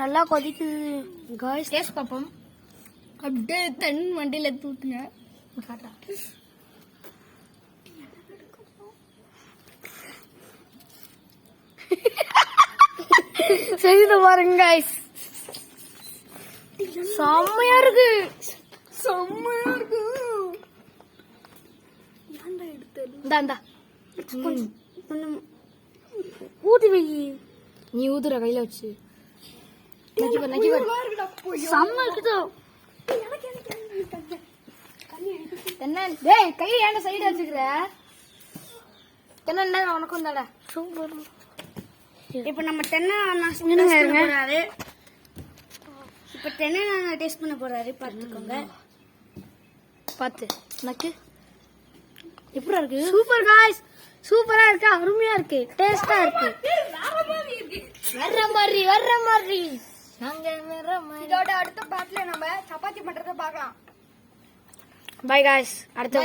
நல்லா கொதிக்குது guys. Taste பார்ப்போம். அப்படியே தண்ணி மண்டியில தூத்துங்க. செய்து பாருங்க காய்ஸ். செம்மையா இருக்கு. செம்மையா இருக்கு. இந்தா ஊத்தி வை. நீ ஊத்துற கையில வச்சு. செம்ம இருக்குது. என்ன டேய் கையில ஏன்டா சைடு வச்சுக்கிற? என்ன உனக்கும் தாடா. சூப்பர். இப்போ நம்ம போறாரு. இப்போ டேஸ்ட் பண்ண போறாரு. பார்த்துக்கோங்க. பார்த்து நக்கு எப்படி இருக்கு? Super guys. சூப்பரா இருக்கு. அருமையா இருக்கு. டேஸ்டா இருக்கு. வர்ற மாதிரி நாங்க இதோட அடுத்த பாட்ல நம்ம சப்பாத்தி பண்றத பார்க்கலாம். By guys. அடுத்த